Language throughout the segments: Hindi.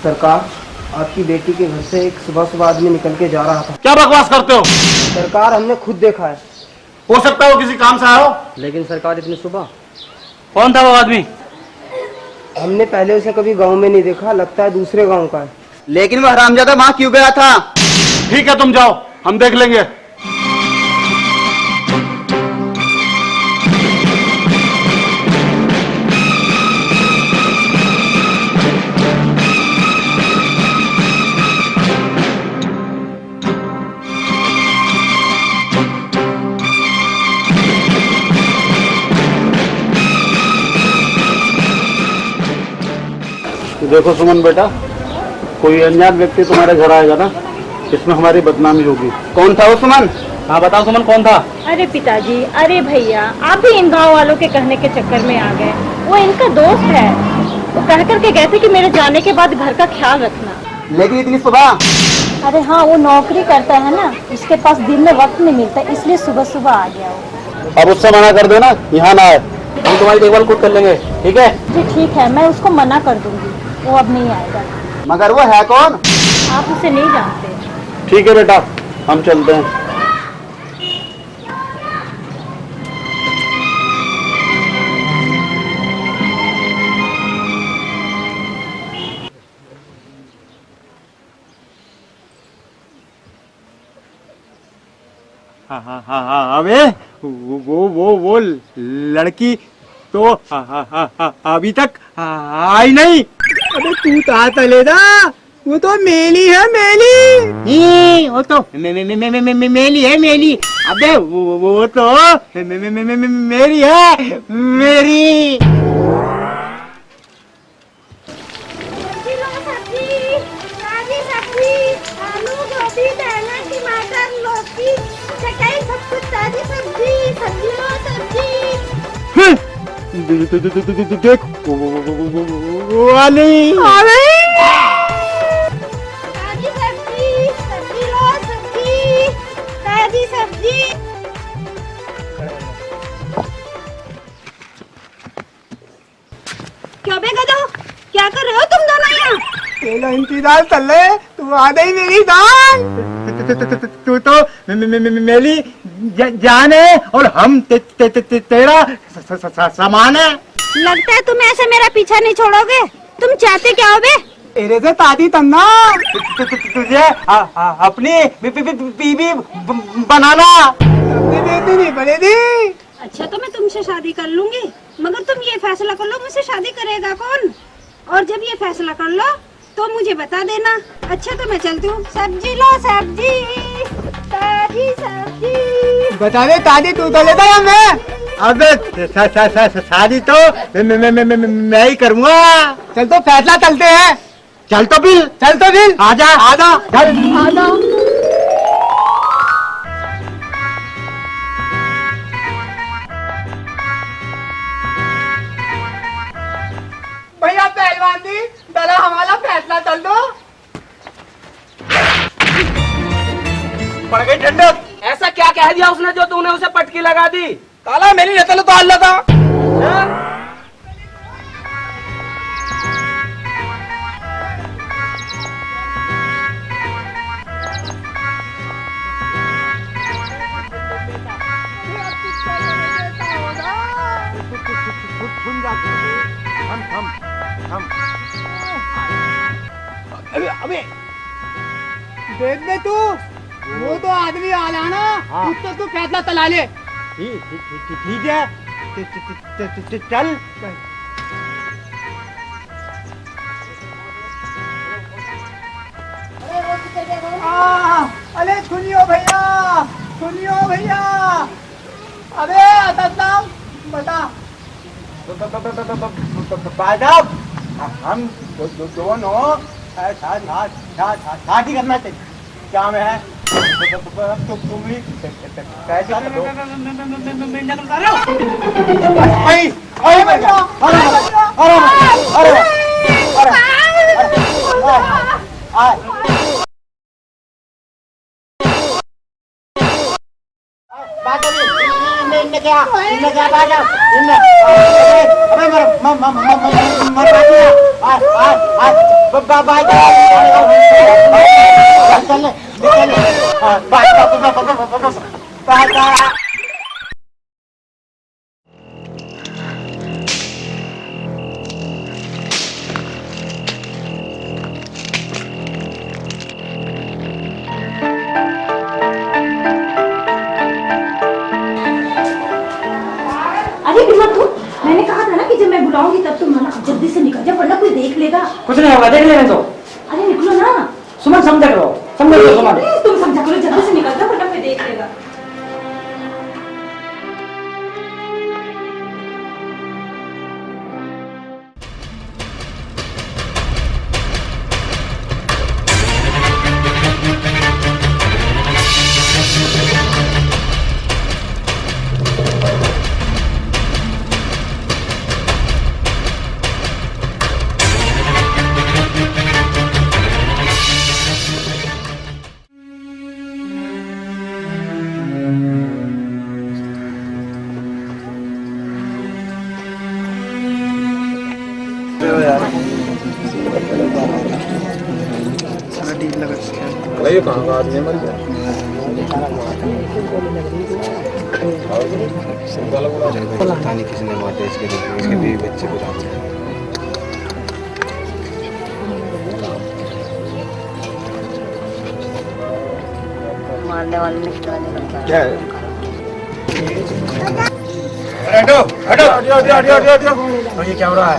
सरकार, आपकी बेटी के घर से एक सुबह सुबह आदमी निकल के जा रहा था। क्या बकवास करते हो? सरकार, हमने खुद देखा है। हो सकता है वो किसी काम से आया हो। लेकिन सरकार, इतनी सुबह? कौन था वो आदमी? हमने पहले उसे कभी गांव में नहीं देखा, लगता है दूसरे गांव का है। लेकिन वो हरामजादा वहां क्यों गया था? ठीक है, तुम जाओ, हम देख लेंगे। देखो सुमन बेटा, कोई अनजान व्यक्ति तुम्हारे घर आएगा ना, इसमें हमारी बदनामी होगी। कौन था वो सुमन? हाँ बताओ सुमन, कौन था? अरे पिताजी, अरे भैया, आप भी इन गांव वालों के कहने के चक्कर में आ गए। वो इनका दोस्त है, वो कह करके गए थे कि मेरे जाने के बाद घर का ख्याल रखना। लेकिन इतनी सुबह? अरे हाँ, वो नौकरी करता है ना, उसके पास दिन में वक्त नहीं मिलता, इसलिए सुबह सुबह आ गया वो। अब उससे मना कर देना, यहाँ ना आए, हम तुम्हारी देखभाल खुद कर लेंगे, ठीक है? जी ठीक है, मैं उसको मना कर दूंगी, वो अब नहीं आएगा। मगर वो है कौन? आप उसे नहीं जानते। ठीक है बेटा, हम चलते हैं। हाँ, अबे वो लड़की तो अभी तक आई नहीं। अबे तू कहाँ चलेगा? वो तो मेली है, मेली। वो तो मेली है, मेली। अबे वो तो मेरी है, मेरी। देख वाली क्या बेगा दो, क्या कर रहे हो तुम दोनों यहाँ? तेरा इंतजार कर ले, तू आ गई मेरी जान। तू तो मेरी जान है और हम तेरा सामान है। लगता है तुम ऐसे मेरा पीछा नहीं छोड़ोगे। तुम चाहते क्या हो बे? तेरे से तादी तन्ना तुझे अपनी बीवी बनाना। अपनी बेटी नहीं बनेगी। अच्छा तो मैं तुमसे शादी कर लूंगी, मगर तुम ये फैसला कर लो मुझसे शादी करेगा कौन, और जब ये फैसला कर लो तो मुझे बता देना। अच्छा तो मैं चलती हूँ। सब्जी लो, सब्जी, ताजी सब्जी। बता दे तादी, तू तो लेता है मैं। अबे शादी तो मैं ही करूँगा। चल तो फैसला चलते हैं। चल तो बिल, चल तो बिल। आजा आजा आजा। भैया पहलवान जी, जरा हमारा फैसला चल दो। पड़ गई ठंडक। ऐसा क्या कह दिया उसने जो तूने उसे पटकी लगा दी? काला मेरी रहता तो अल्लाह था। अबे देख दे तू, वो तो आदमी आ जाना। तू फैसला चला ले। ठीक है, चल। अरे सुनियो भैया, सुनियो भैया। अबे अतम बता। हम दोनों शादी करना चाहिए। क्या में है? तुम ही कैसे कर दो मैं नकल कर रहा हूँ। आई आई बेटा अरे इनने क्या बात है इनने अबे मर चल बाय अरे बिना तू मैंने कहा था ना कि जब मैं बुलाऊंगी तब तुम मना जल्दी से निकल जा वरना कोई देख लेगा। कुछ नहीं होगा, देख लेंगे तो। अरे निकलो ना। सुमन समझ लो सुमन। तुम समझा करो, जल्दी से निकल जा वरना कोई देख लेगा। ये कहाँ का आदमी मर गया? पता नहीं किसने मार दिया इसके बीवी बच्चे को जानते हैं। मारने वाले ने क्या है? हटो हटो हटो ये क्या हो रहा है?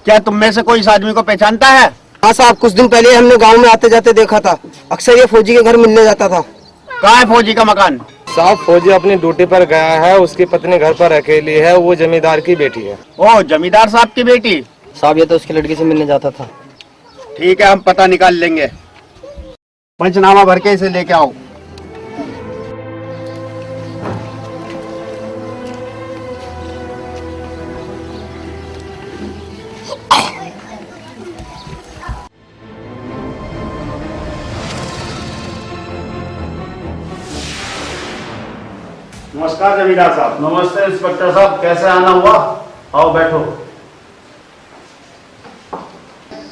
क्या तुम में से कोई इस आदमी को पहचानता है? हाँ साहब, कुछ दिन पहले हमने गांव में आते जाते देखा था। अक्सर ये फौजी के घर मिलने जाता था। कहाँ है फौजी का मकान? साहब फौजी अपनी ड्यूटी पर गया है, उसकी पत्नी घर पर अकेली है, वो जमींदार की बेटी है। ओ जमींदार साहब की बेटी? साहब ये तो उसकी लड़की से मिलने जाता था। ठीक है हम पता निकाल लेंगे। पंचनामा भर के इसे लेके आओ। नमस्कार जमींदार साहब। नमस्ते इंस्पेक्टर साहब, कैसे आना हुआ? आओ बैठो।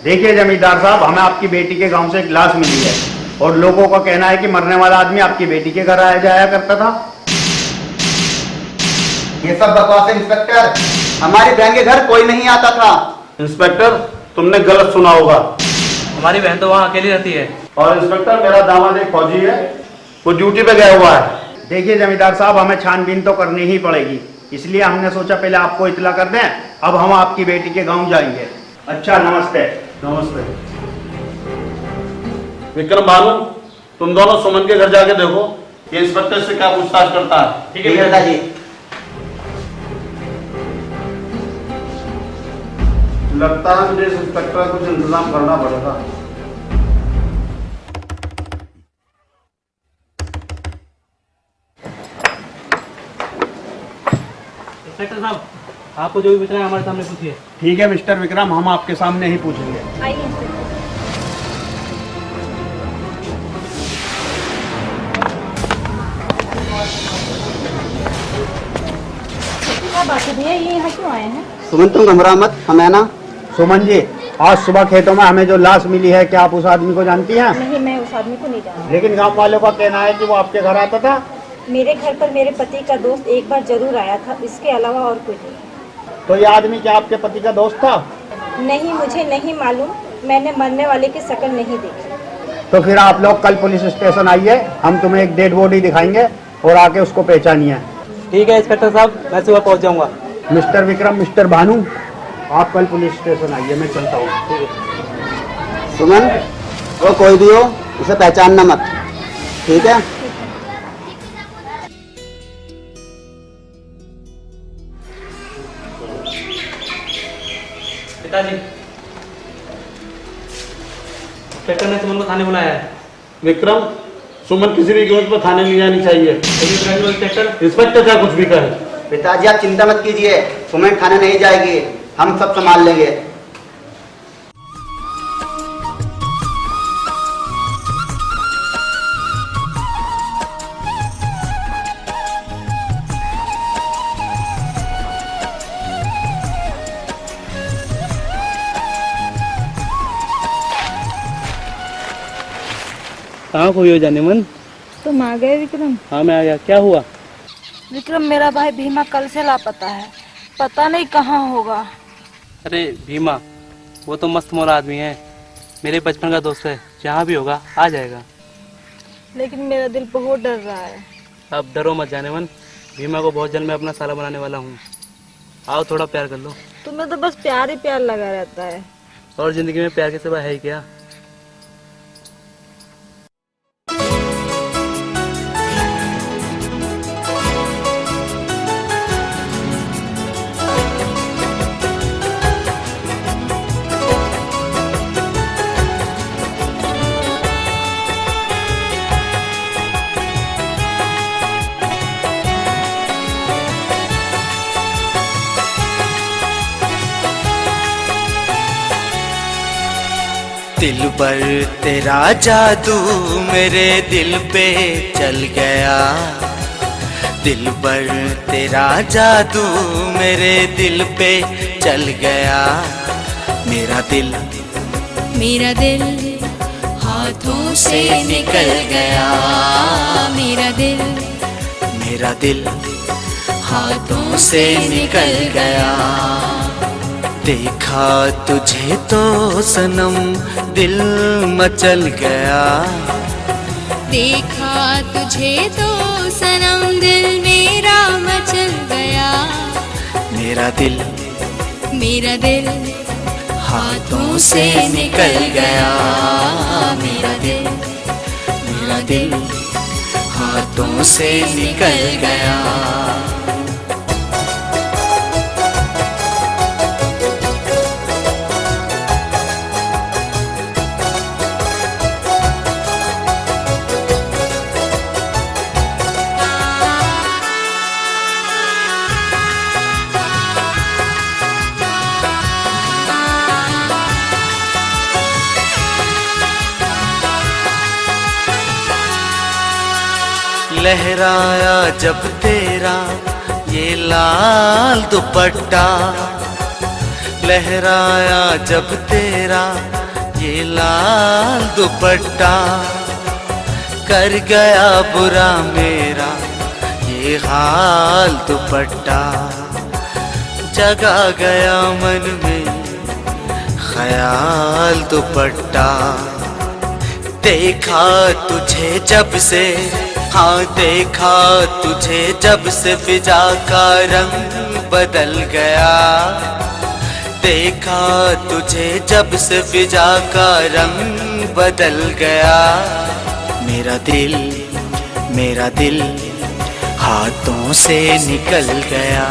देखिए जमींदार साहब, हमें आपकी बेटी के गांव से एक लाश मिली है और लोगों का कहना है कि मरने वाला आदमी आपकी बेटी के घर आया जाया करता था। ये सब बकवास है इंस्पेक्टर, हमारी बहन के घर कोई नहीं आता था। इंस्पेक्टर तुमने गलत सुना होगा। हमारी बहन तो वहाँ अकेली रहती है। और इंस्पेक्टर मेरा दामाद एक फौजी है, वो ड्यूटी पे गया हुआ है। देखिए जमींदार साहब, हमें छानबीन तो करनी ही पड़ेगी, इसलिए हमने सोचा पहले आपको इत्तला कर दें। अब हम आपकी बेटी के गांव जाएंगे। अच्छा नमस्ते। नमस्ते। विक्रम भानु, तुम दोनों सुमन के घर जाके देखो कि इंस्पेक्टर से क्या पूछताछ करता है। ठीक है दादाजी। लगता है मुझे इस इंस्पेक्टर का कुछ इंतजाम करना पड़ेगा। इंस्पेक्टर साहब, आपको जो भी पूछना है हमारे सामने पूछिए। ठीक है मिस्टर विक्रम, हम आपके सामने ही पूछेंगे। आइए इंस्पेक्टर। क्या बात है भैया, ये यहाँ क्यों आए हैं? सुमन तुम घबरा मत, हम है ना। सुमन जी, आज सुबह खेतों में हमें जो लाश मिली है, क्या आप उस आदमी को जानती हैं? नहीं, मैं उस आदमी को नहीं जानती। लेकिन गांव वालों का कहना है कि वो आपके घर आता था। मेरे घर पर मेरे पति का दोस्त एक बार जरूर आया था, इसके अलावा और कोई नहीं। तो ये आदमी क्या आपके पति का दोस्त था? नहीं, मुझे नहीं मालूम, मैंने मरने वाले की शक्ल नहीं देखी। तो फिर आप लोग कल पुलिस स्टेशन आइए, हम तुम्हें एक डेड बॉडी दिखाएंगे और आके उसको पहचानिए। ठीक है इंस्पेक्टर साहब, मैं सुबह पहुँच जाऊँगा। मिस्टर विक्रम, मिस्टर भानु, आप कल पुलिस स्टेशन आइए, मैं चलता हूँ। सुमन वो कोई भी हो, उसे पहचानना मत, ठीक है? पिताजी, इंस्पेक्टर ने सुमन को थाने बुलाया है। विक्रम, सुमन किसी भी कीमत पर थाने नहीं जानी चाहिए। इंस्पेक्टर, इंस्पेक्टर क्या कुछ भी कहे। पिताजी आप चिंता मत कीजिए, सुमन थाने नहीं जाएगी, हम सब संभाल लेंगे। कहाँ खोई हो जाने मन? तुम आ गए विक्रम? हाँ मैं आ गया। क्या हुआ? विक्रम, मेरा भाई भीमा कल से लापता है, पता नहीं कहाँ होगा। अरे भीमा, वो तो मस्त मौला आदमी है, मेरे बचपन का दोस्त है, जहाँ भी होगा आ जाएगा। लेकिन मेरा दिल बहुत डर रहा है। अब डरो मत जाने मन, भीमा को बहुत जल्द मैं अपना साला बनाने वाला हूँ। आओ थोड़ा प्यार कर लो। तुम्हें तो बस प्यार ही प्यार लगा रहता है। और जिंदगी में प्यार के सिवा है ही क्या? दिल पर तेरा जादू मेरे दिल पे चल गया, दिल पर तेरा जादू मेरे दिल पे चल गया। मेरा दिल हाथों से निकल गया, मेरा दिल हाथों से निकल गया। देखा तुझे तो सनम दिल मचल गया, देखा तुझे तो सनम दिल मेरा मचल गया। मेरा दिल हाथों से निकल गया, मेरा दिल हाथों से निकल गया। लहराया जब तेरा ये लाल दुपट्टा, लहराया जब तेरा ये लाल दुपट्टा, कर गया बुरा मेरा ये हाल दुपट्टा। जगा गया मन में ख्याल दुपट्टा। देखा तुझे जब से, हाँ देखा तुझे जब से फिजा का रंग बदल गया, देखा तुझे जब से फिजा का रंग बदल गया। मेरा दिल हाथों से निकल गया।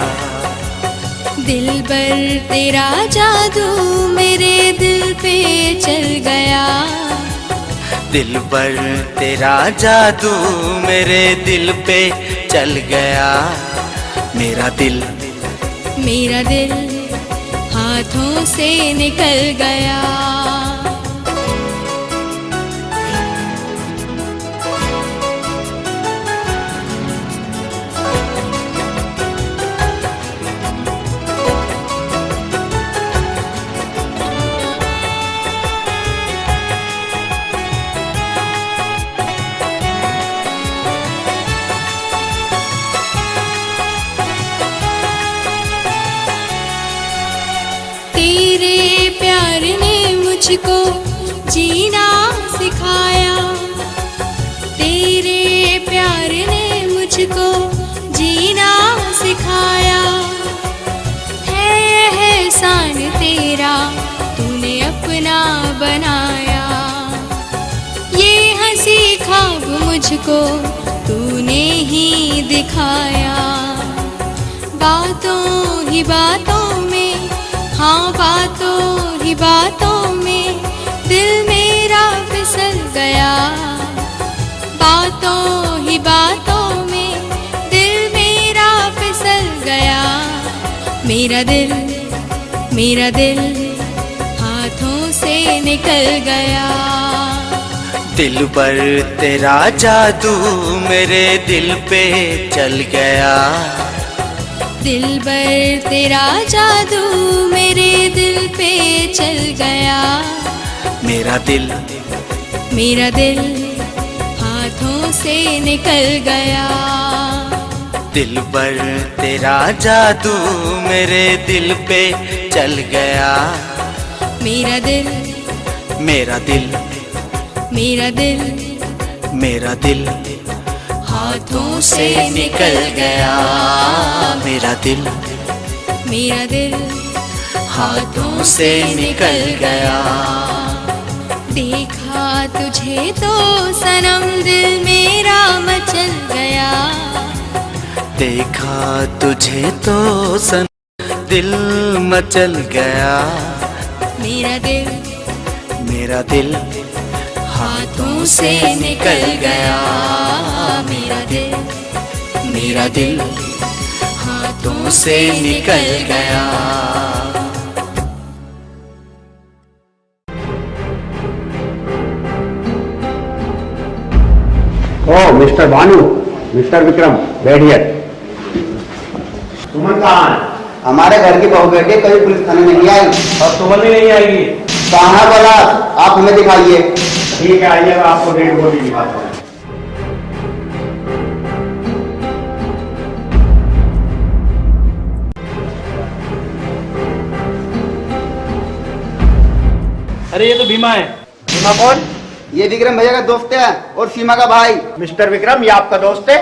दिल पर तेरा जादू मेरे दिल पे चल गया, दिल पर तेरा जादू मेरे दिल पे चल गया। मेरा दिल हाथों से निकल गया। तेरे प्यार ने मुझको जीना सिखाया, तेरे प्यार ने मुझको जीना सिखाया। है एहसान तेरा तूने अपना बनाया, ये हंसी ख्वाब मुझको तूने ही दिखाया। बातों ही बातों में, हाँ बातों ही बातों में दिल मेरा फिसल गया, बातों ही बातों में दिल मेरा फिसल गया। मेरा दिल हाथों से निकल गया। दिल पर तेरा जादू मेरे दिल पे चल गया। दिल पर तेरा जादू मेरे दिल पे चल गया। मेरा दिल हाथों से निकल गया। दिल पर तेरा जादू मेरे दिल पे चल गया। मेरा दिल हाथों से निकल गया। मेरा दिल हाथों से निकल गया। देखा तुझे तो सनम दिल मेरा मचल गया। देखा तुझे तो दिल मचल गया। मेरा दिल हाथों से निकल गया। मेरा दिल हाथों से निकल गया। ओ मिस्टर भानु, मिस्टर विक्रम, बैठिए। सुमन कहाँ है? हमारे घर की बहू बेटी कभी पुलिस थाने नहीं आई। और सुमन भी नहीं आएगी। कहाँ है बोला? आप हमें दिखाइए। ठीक है, आइएगा, आपको डेड बॉडी दिखाता हूँ। अरे ये तो भीमा है। भीमा कौन? ये विक्रम भैया का दोस्त है और सीमा का भाई। मिस्टर विक्रम, ये आपका दोस्त है?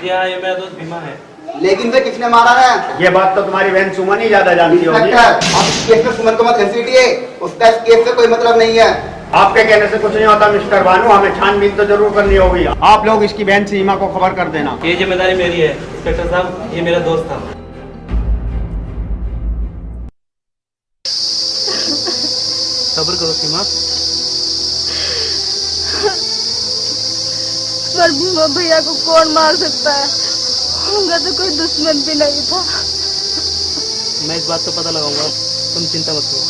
जी हाँ, ये मेरा दोस्त भीमा है। लेकिन वे किसने मारा है? ये बात तो तुम्हारी बहन सुमन ही ज्यादा जानती होगी। आप इस केस में सुमन को मत घसीटिए, उसका इस केस से कोई मतलब नहीं है। आपके कहने से कुछ नहीं होता मिस्टर भानु, हमें छानबीन तो जरूर करनी होगी। आप लोग इसकी बहन सीमा को खबर कर देना। ये जिम्मेदारी मेरी है इंस्पेक्टर साहब, ये मेरा दोस्त था। सब्र करो सीमा। पर भीमा भैया को कौन मार सकता है? उनका तो कोई दुश्मन भी नहीं था। मैं इस बात को पता लगाऊंगा, तुम चिंता मत करो।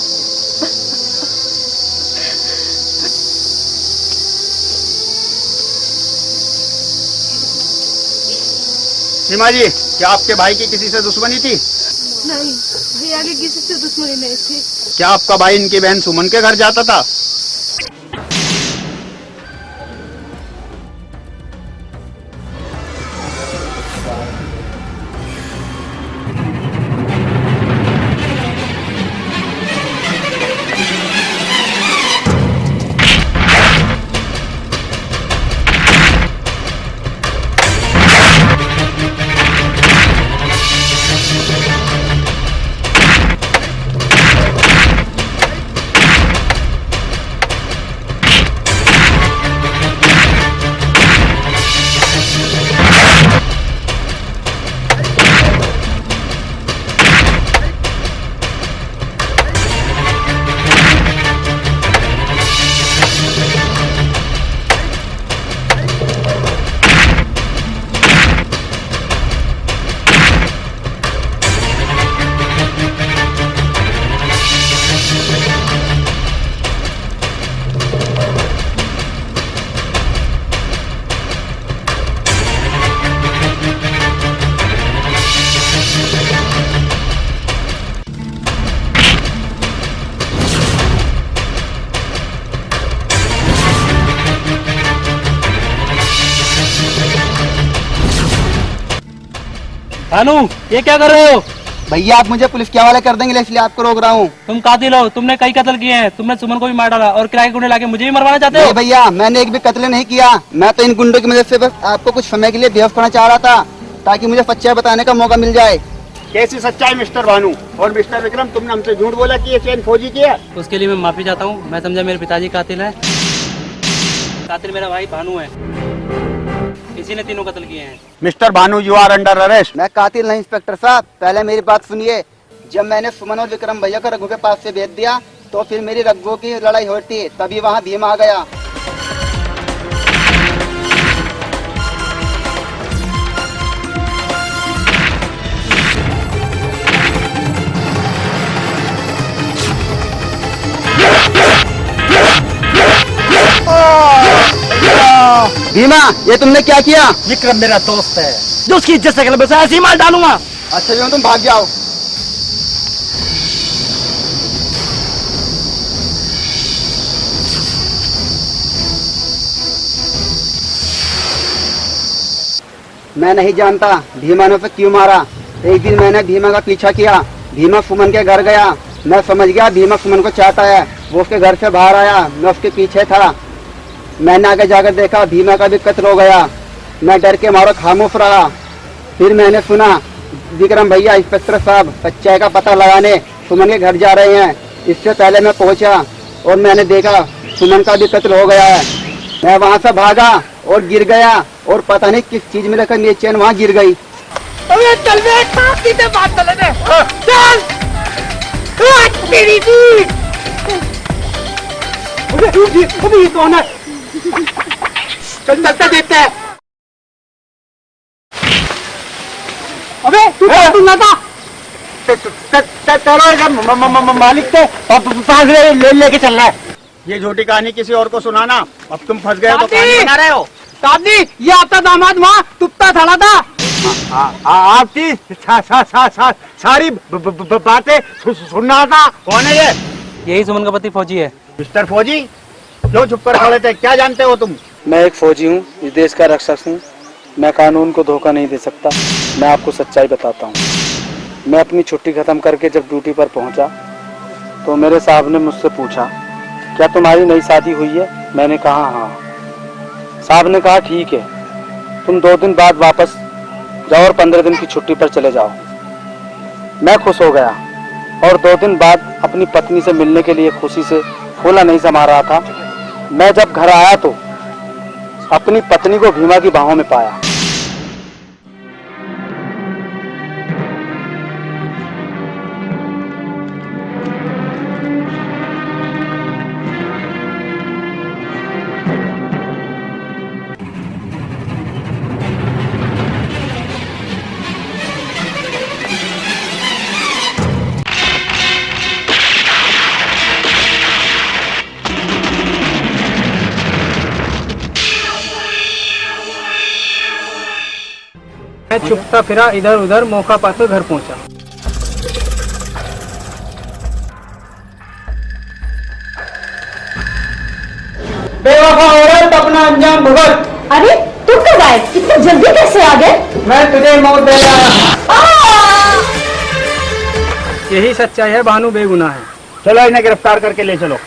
सीमा जी, क्या आपके भाई की किसी से दुश्मनी थी? नहीं, भैया की किसी से दुश्मनी नहीं थी। क्या आपका भाई इनकी बहन सुमन के घर जाता था? भानु, ये क्या कर रहे हो? भैया आप मुझे पुलिस के हवाले कर देंगे, इसलिए आपको रोक रहा हूँ। तुम कातिल हो, तुमने कई कत्ल किए हैं। तुमने सुमन को भी मार डाला और किराए के गुंडे लाके मुझे भी मरवाना चाहते हो? नहीं भैया, मैंने एक भी कत्ल नहीं किया। मैं तो इन गुंडों की मदद से बस आपको कुछ समय के लिए बेहोश करना चाह रहा था, ताकि मुझे सच्चाई बताने का मौका मिल जाए। कैसी सच्चाई मिस्टर भानु? और मिस्टर विक्रम, तुमने हमसे झूठ बोला कि ये चैन फौजी की है। उसके लिए मैं माफी चाहता हूँ। मैं समझा मेरे पिताजी कातिल है। कातिल मेरा भाई भानु है, इसी ने तीनों कत्ल किए हैं। Mister Bhanu, you are under arrest. मैं कातिल नहीं इंस्पेक्टर साहब, पहले मेरी बात सुनिए। जब मैंने सुमन और विक्रम भैया को रघु के पास से भेज दिया तो फिर मेरी रग्गों की लड़ाई होती, तभी वहाँ भीम आ गया। भीमा, ये तुमने क्या किया? विक्रम मेरा दोस्त है, जो उसकी इज्जत से बस ऐसे ही मार डालूंगा। अच्छा भीमा, तुम भाग जाओ। मैं नहीं जानता भीमा ने उसे क्यों मारा। एक दिन मैंने भीमा का पीछा किया, भीमा सुमन के घर गया, मैं समझ गया भीमा सुमन को चाहता है। वो उसके घर से बाहर आया, मैं उसके पीछे था। मैंने आगे जाकर देखा भीमा का भी कत्ल हो गया। मैं डर के मारो खामोश रहा। फिर मैंने सुना विक्रम भैया इंस्पेक्टर साहब सच्चाई का पता लगाने सुमन के घर जा रहे हैं। इससे पहले मैं पहुंचा और मैंने देखा सुमन का भी कत्ल हो गया है। मैं वहां से भागा और गिर गया और पता नहीं किस चीज में लेकर मेरी चैन वहां गिर गई। अबे चल बे, सीधे बात चले दे। चल तेरी दी। अबे ये कौन है? चल चलते देखते हैं। अबे तू ना था चलो मालिक थे और लेके चल रहा है। ये झूठी कहानी किसी और को सुनाना, अब तुम फंस गए तो कहानी बना रहे हो। दादी, ये आपका दामाद वहाँ तुपता खड़ा था। आपकी सारी बातें सुनना था। कौन है ये? यही सुमन का पति फौजी है। मिस्टर फौजी, क्यों छुप कर खड़े थे? क्या जानते हो तुम? मैं एक फौजी हूँ, इस देश का रक्षक हूँ। मैं कानून को धोखा नहीं दे सकता। मैं आपको सच्चाई बताता हूँ। मैं अपनी छुट्टी खत्म करके जब ड्यूटी पर पहुँचा तो मेरे साहब ने मुझसे पूछा, क्या तुम्हारी नई शादी हुई है? मैंने कहा हाँ। साहब ने कहा ठीक है, तुम 2 दिन बाद वापस जाओ और 15 दिन की छुट्टी पर चले जाओ। मैं खुश हो गया और 2 दिन बाद अपनी पत्नी से मिलने के लिए खुशी से फूला नहीं समा रहा था। मैं जब घर आया तो अपनी पत्नी को भीमा की बाहों में पाया। मैं छुपता फिरा इधर उधर, मौका पाकर घर पहुंचा। बेवफा औरत अपना अंजाम भुगत। अरे तुम कब आए? इतनी जल्दी कैसे आ गए? मैं तुझे मौत दे रहा। यही सच्चाई है, भानु बेगुनाह है। चलो इन्हें गिरफ्तार करके ले चलो।